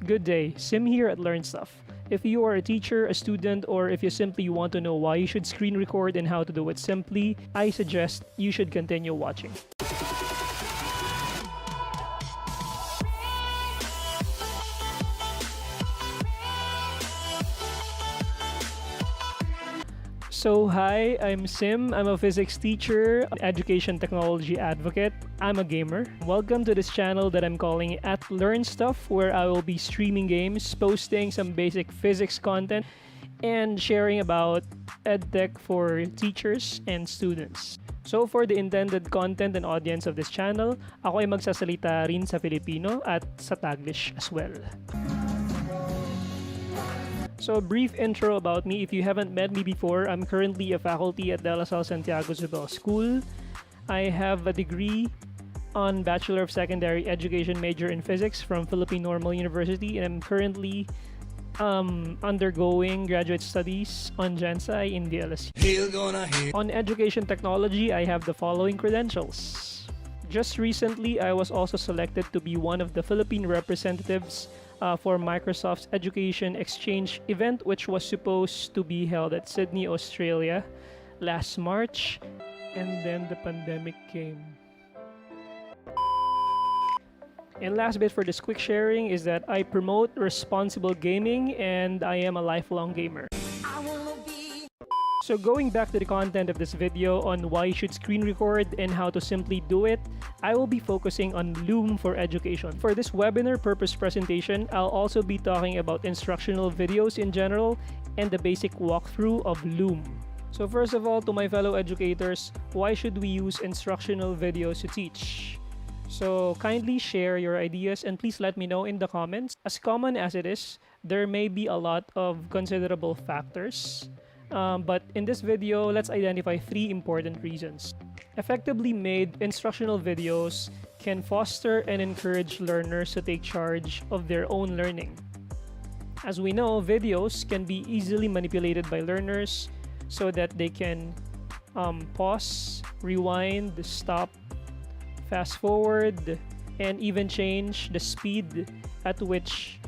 Good day, Sim here at Learn Stuff. If you are a teacher, a student, or if you simply want to know why you should screen record and how to do it simply, I suggest you should continue watching. So hi, I'm Sim. I'm a physics teacher, education technology advocate. I'm a gamer. Welcome to this channel that I'm calling at Learn Stuff, where I will be streaming games, posting some basic physics content, and sharing about edtech for teachers and students. So for the intended content and audience of this channel, ako ay magsasalita rin sa Filipino at sa Taglish as well. So a brief intro about me. If you haven't met me before, I'm currently a faculty at De La Salle Santiago Zubel School. I have a degree on Bachelor of Secondary Education major in Physics from Philippine Normal University, and I'm currently undergoing graduate studies on GenSci in the LSU. On Education Technology, I have the following credentials. Just recently, I was also selected to be one of the Philippine representatives for Microsoft's Education Exchange event, which was supposed to be held at Sydney, Australia last March, and then the pandemic came. And last bit for this quick sharing is that I promote responsible gaming and I am a lifelong gamer. So going back to the content of this video on why you should screen record and how to simply do it, I will be focusing on Loom for education. For this webinar purpose presentation, I'll also be talking about instructional videos in general and the basic walkthrough of Loom. So first of all, to my fellow educators, why should we use instructional videos to teach? So kindly share your ideas and please let me know in the comments. As common as it is, there may be a lot of considerable factors. But in this video, let's identify 3 important reasons. Effectively made instructional videos can foster and encourage learners to take charge of their own learning. As we know, videos can be easily manipulated by learners so that they can pause, rewind, stop, fast forward, and even change the speed at which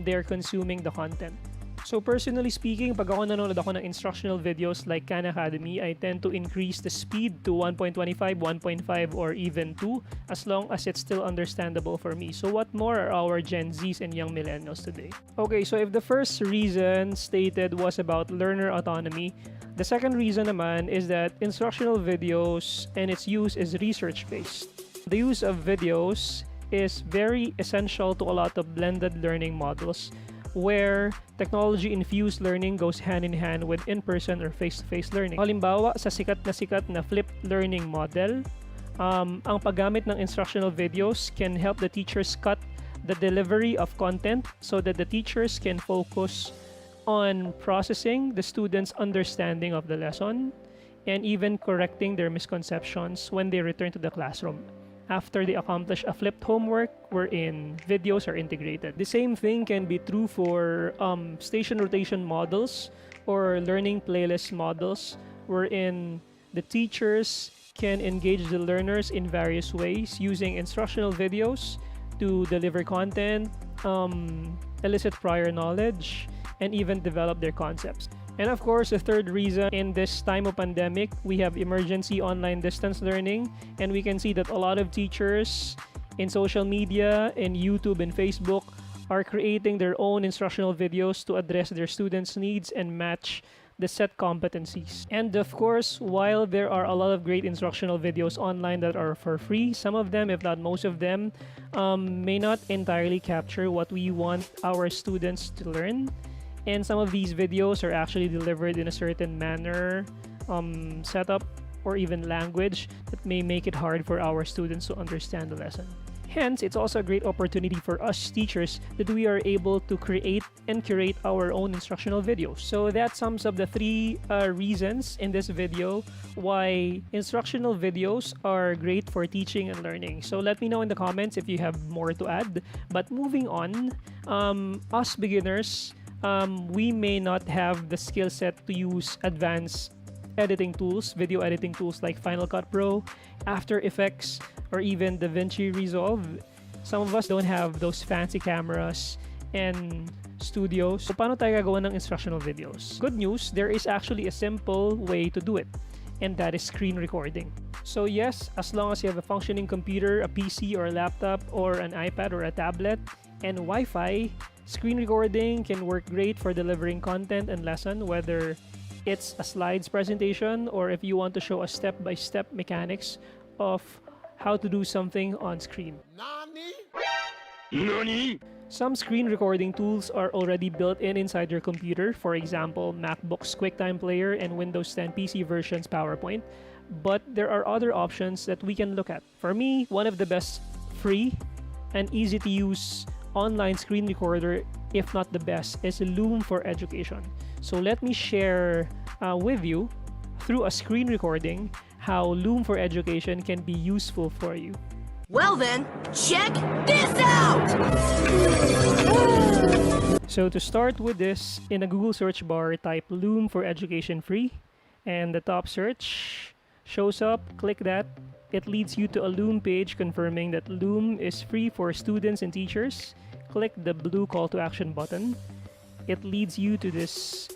they're consuming the content. So personally speaking, pag ako nanonood ako ng instructional videos like Khan Academy, I tend to increase the speed to 1.25, 1.5, or even 2 as long as it's still understandable for me. So what more are our Gen Zs and young millennials today? Okay, so if the first reason stated was about learner autonomy, the second reason naman is that instructional videos and its use is research-based. The use of videos is very essential to a lot of blended learning models where technology-infused learning goes hand-in-hand with in-person or face-to-face learning. Halimbawa, sa sikat na flipped learning model, ang paggamit ng instructional videos can help the teachers cut the delivery of content so that the teachers can focus on processing the students' understanding of the lesson and even correcting their misconceptions when they return to the classroom after they accomplish a flipped homework wherein videos are integrated. The same thing can be true for station rotation models or learning playlist models wherein the teachers can engage the learners in various ways using instructional videos to deliver content, elicit prior knowledge, and even develop their concepts. And of course, the third reason, in this time of pandemic, we have emergency online distance learning, and we can see that a lot of teachers in social media, in YouTube and Facebook, are creating their own instructional videos to address their students' needs and match the set competencies. And of course, while there are a lot of great instructional videos online that are for free, some of them, if not most of them, may not entirely capture what we want our students to learn. And some of these videos are actually delivered in a certain manner, setup, or even language that may make it hard for our students to understand the lesson. Hence, it's also a great opportunity for us teachers that we are able to create and curate our own instructional videos. So that sums up the 3 reasons in this video why instructional videos are great for teaching and learning. So let me know in the comments if you have more to add. But moving on, us beginners, we may not have the skill set to use advanced editing tools, video editing tools like Final Cut Pro, After Effects, or even DaVinci Resolve. Some of us don't have those fancy cameras and studios. So, paano tayo gagawa ng instructional videos? Good news, there is actually a simple way to do it, and that is screen recording. So yes, as long as you have a functioning computer, a PC or a laptop, or an iPad or a tablet, and Wi-Fi, screen recording can work great for delivering content and lesson, whether it's a slides presentation or if you want to show a step-by-step mechanics of how to do something on screen. Nani? Some screen recording tools are already built inside your computer, for example, MacBook's QuickTime Player and Windows 10 PC version's PowerPoint, but there are other options that we can look at. For me, one of the best free and easy to use online screen recorder, if not the best, is Loom for Education. So let me share with you through a screen recording how Loom for Education can be useful for you. Well then, check this out! So to start with this, in a Google search bar, type Loom for Education free, and the top search shows up. Click that. It leads you to a Loom page confirming that Loom is free for students and teachers. Click the blue call to action button. It leads you to this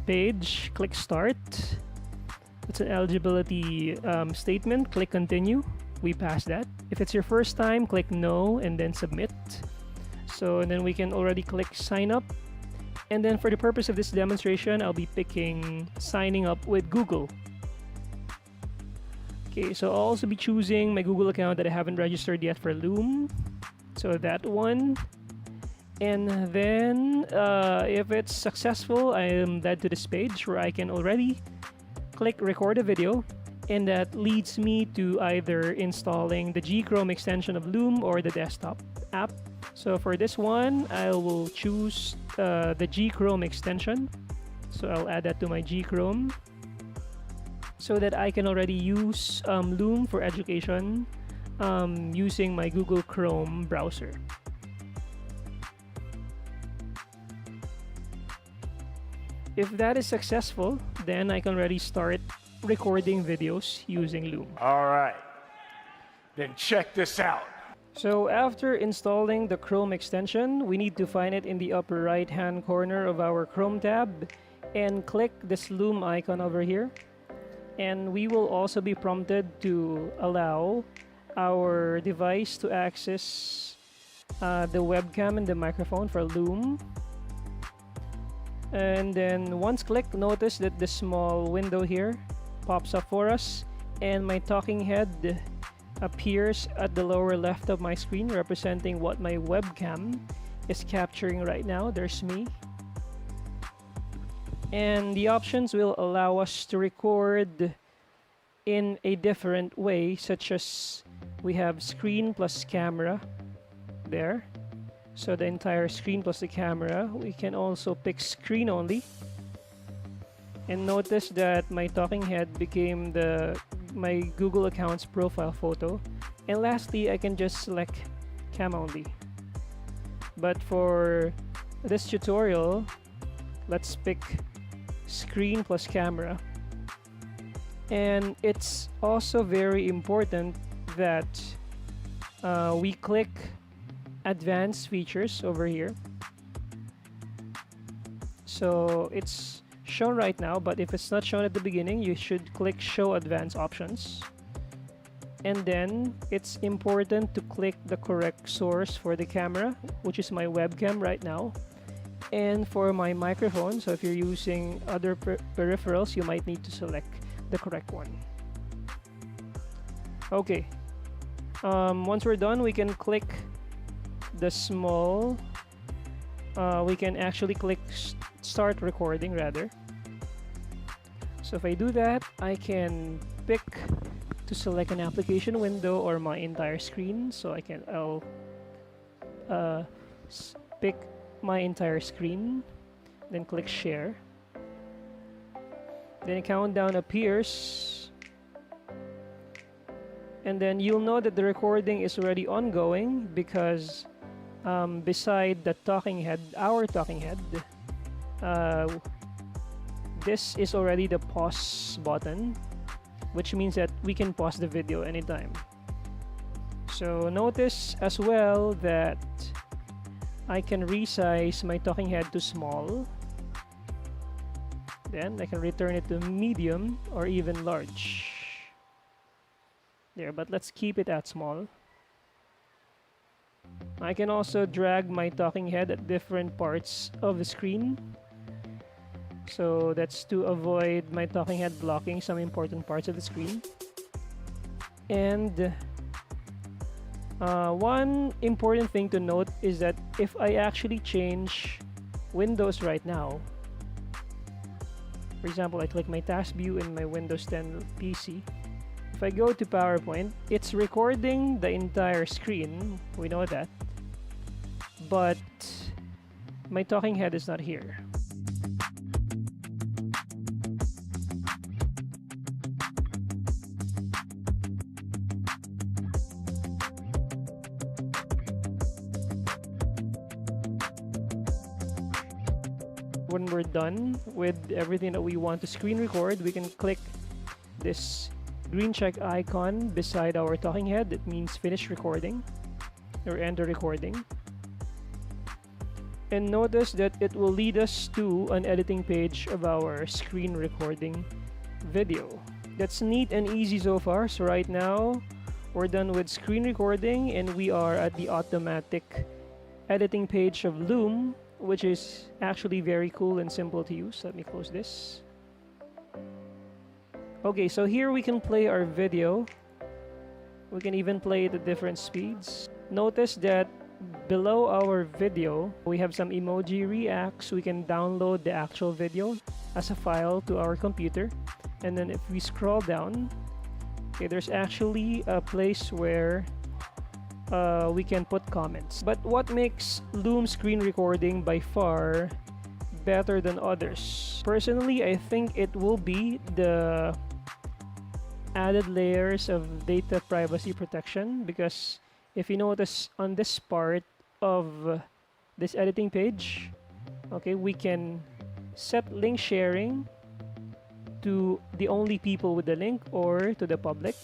page. Click start. It's an eligibility statement. Click continue. We pass that. If it's your first time, click no and then submit. So and then we can already click sign up. And then for the purpose of this demonstration, I'll be picking signing up with Google. Okay, so I'll also be choosing my Google account that I haven't registered yet for Loom. So that one. And then if it's successful, I am led to this page where I can already click record a video. And that leads me to either installing the G-Chrome extension of Loom or the desktop app. So for this one, I will choose the G-Chrome extension. So I'll add that to my G-Chrome so that I can already use Loom for Education using my Google Chrome browser. If that is successful, then I can already start recording videos using Loom. All right, then check this out. So after installing the Chrome extension, we need to find it in the upper right hand corner of our Chrome tab and click this Loom icon over here. And we will also be prompted to allow our device to access the webcam and the microphone for Loom. And then once clicked, notice that the small window here pops up for us, and my talking head appears at the lower left of my screen, representing what my webcam is capturing right now. There's me. And the options will allow us to record in a different way, such as we have screen plus camera there. So the entire screen plus the camera. We can also pick screen only. And notice that my talking head became my Google account's profile photo. And lastly, I can just select cam only. But for this tutorial, let's pick screen plus camera. And it's also very important that we click advanced features over here. So it's shown right now, but if it's not shown at the beginning, you should click show advanced options. And then it's important to click the correct source for the camera, which is my webcam right now. And for my microphone, so if you're using other peripherals, you might need to select the correct one. Okay, once we're done, we can click the small we can actually click start recording rather. So if I do that, I can pick to select an application window or my entire screen. So I'll pick my entire screen, then click share. Then a countdown appears, and then you'll know that the recording is already ongoing because beside the talking head, our talking head, this is already the pause button, which means that we can pause the video anytime. So notice as well that I can resize my talking head to small. Then I can return it to medium or even large. There, but let's keep it at small. I can also drag my talking head at different parts of the screen. So that's to avoid my talking head blocking some important parts of the screen. And one important thing to note is that if I actually change windows right now, for example, I click my task view in my Windows 10 PC. If I go to PowerPoint, it's recording the entire screen. We know that. But my talking head is not here. When we're done with everything that we want to screen record, we can click this green check icon beside our talking head. It means finish recording or end the recording. And notice that it will lead us to an editing page of our screen recording video. That's neat and easy so far. So right now, we're done with screen recording and we are at the automatic editing page of Loom, which is actually very cool and simple to use. Let me close this. Okay, so here we can play our video. We can even play it at different speeds. Notice that below our video, we have some emoji reacts. We can download the actual video as a file to our computer. And then if we scroll down, okay, there's actually a place where we can put comments. But what makes Loom screen recording by far better than others? Personally, I think it will be the added layers of data privacy protection, because if you notice on this part of this editing page, okay, we can set link sharing to the only people with the link or to the public.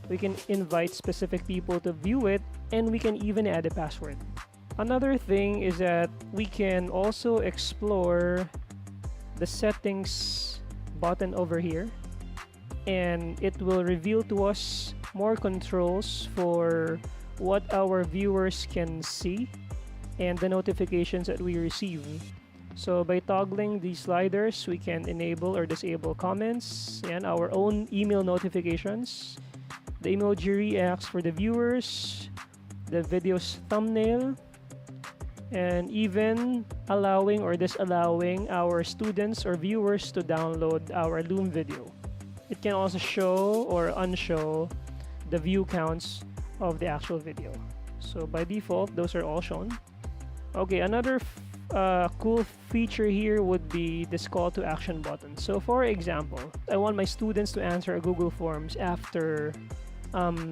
We can invite specific people to view it, and we can even add a password. Another thing is that we can also explore the settings button over here, and it will reveal to us more controls for what our viewers can see and the notifications that we receive. So by toggling these sliders, we can enable or disable comments and our own email notifications, the emoji reacts for the viewers, the video's thumbnail, and even allowing or disallowing our students or viewers to download our Loom video. It can also show or unshow the view counts of the actual video. So by default, those are all shown. Okay, another cool feature here would be this call to action button. So for example, I want my students to answer a Google Forms after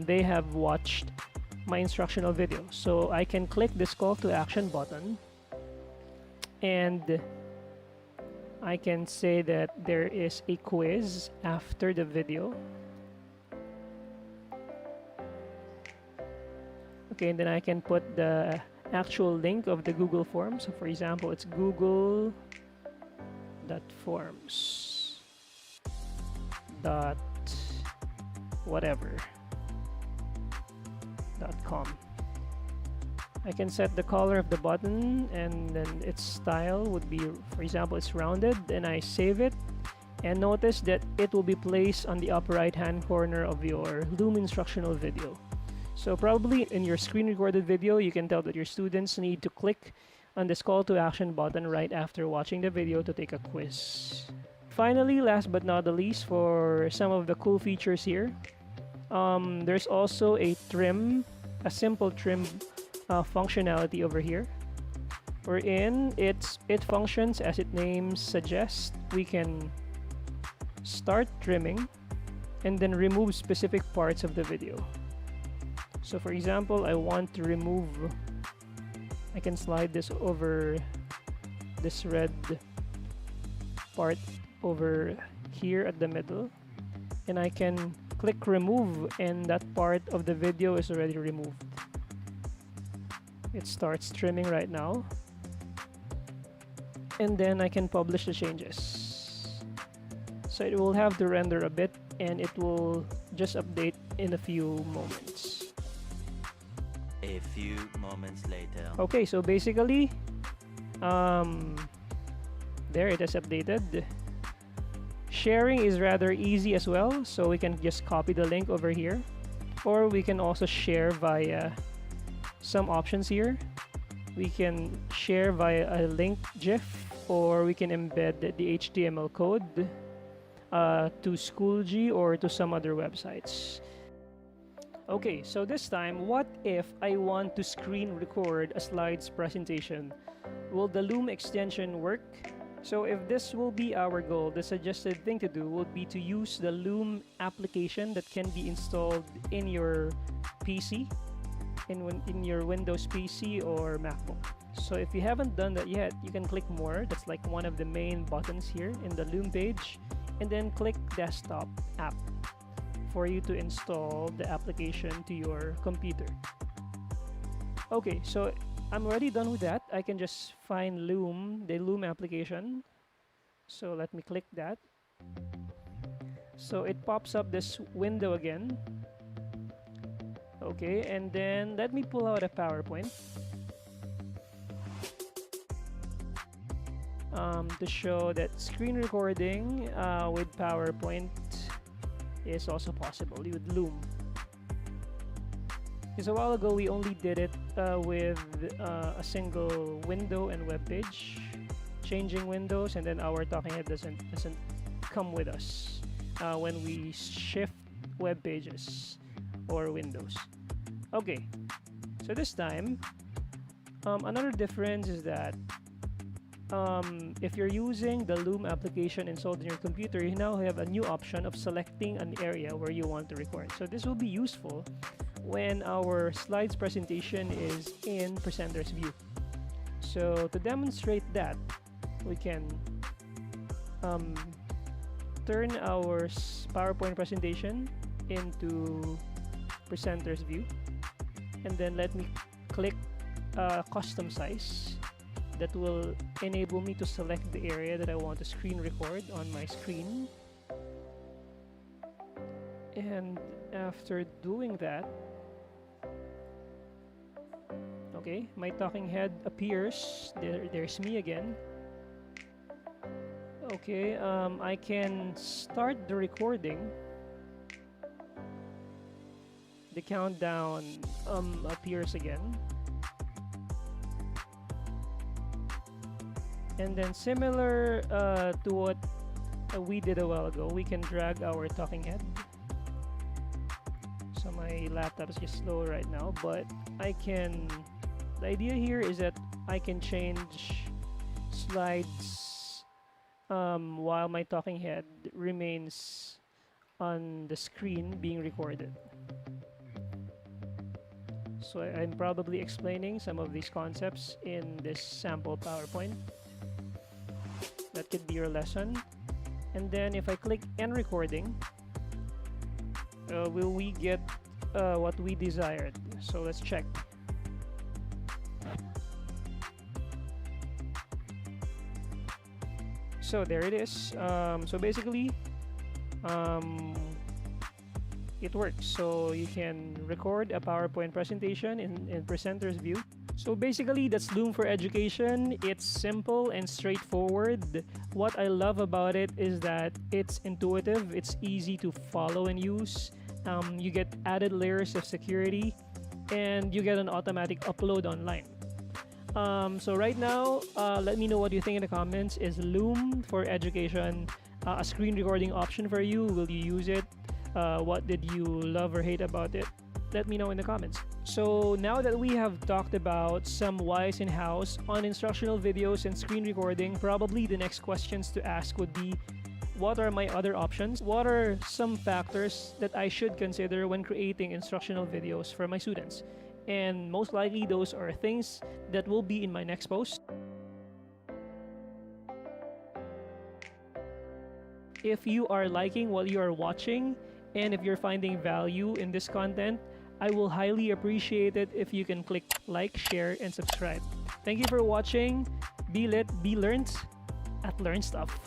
they have watched my instructional video. So I can click this call to action button and I can say that there is a quiz after the video. Okay, and then I can put the actual link of the Google Form. So for example, it's google.forms dot whatever .com. I can set the color of the button, and then its style would be, for example, it's rounded, and I save it. And notice that it will be placed on the upper right hand corner of your Loom instructional video. So probably in your screen recorded video, you can tell that your students need to click on this call to action button right after watching the video to take a quiz. Finally, last but not the least, for some of the cool features here, there's also a simple trim functionality over here, wherein it functions as its name suggests. We can start trimming and then remove specific parts of the video. So for example, I want to remove, I can slide this over this red part over here at the middle, and I can click remove, and that part of the video is already removed. It starts trimming right now. And then I can publish the changes. So it will have to render a bit and it will just update in a few moments. A few moments later. Okay, so basically, there it is updated. Sharing is rather easy as well, so we can just copy the link over here, or we can also share via some options here. We can share via a link GIF, or we can embed the HTML code to Schoology or to some other websites. Okay, so this time, what if I want to screen record a slides presentation? Will the Loom extension work? So if this will be our goal, the suggested thing to do would be to use the Loom application that can be installed in your PC, in your Windows PC or MacBook. So if you haven't done that yet, you can click more. That's like one of the main buttons here in the Loom page, and then click Desktop App for you to install the application to your computer. Okay, so I'm already done with that. I can just find Loom, the Loom application. So let me click that. So it pops up this window again. Okay, and then let me pull out a PowerPoint to show that screen recording with PowerPoint is also possible with Loom. Because a while ago we only did it with a single window and web page, changing windows, and then our talking head doesn't come with us when we shift web pages or windows. Okay, so this time another difference is that if you're using the Loom application installed in your computer, you now have a new option of selecting an area where you want to record. So this will be useful when our slides presentation is in presenter's view. So to demonstrate that, we can turn our PowerPoint presentation into presenter's view, and then let me click custom size. That will enable me to select the area that I want to screen record on my screen. And after doing that, okay, my talking head appears. There's me again. Okay, I can start the recording. The countdown appears again. And then similar to what we did a while ago, we can drag our talking head. So my laptop is just slow right now, but the idea here is that I can change slides while my talking head remains on the screen being recorded. So I'm probably explaining some of these concepts in this sample PowerPoint. That could be your lesson. And then if I click end recording, will we get what we desired? So let's check. So there it is. So basically it works. So you can record a PowerPoint presentation in presenter's view. So basically, that's Loom for Education. It's simple and straightforward. What I love about it is that it's intuitive, it's easy to follow and use. You get added layers of security, and you get an automatic upload online. So right now, let me know what you think in the comments. Is Loom for Education a screen recording option for you? Will you use it? What did you love or hate about it? Let me know in the comments. So now that we have talked about some whys and hows on instructional videos and screen recording, probably the next questions to ask would be, what are my other options? What are some factors that I should consider when creating instructional videos for my students? And most likely those are things that will be in my next post. If you are liking what you are watching, and if you're finding value in this content, I will highly appreciate it if you can click like, share, and subscribe. Thank you for watching. Be lit, be learned at Learn Stuff.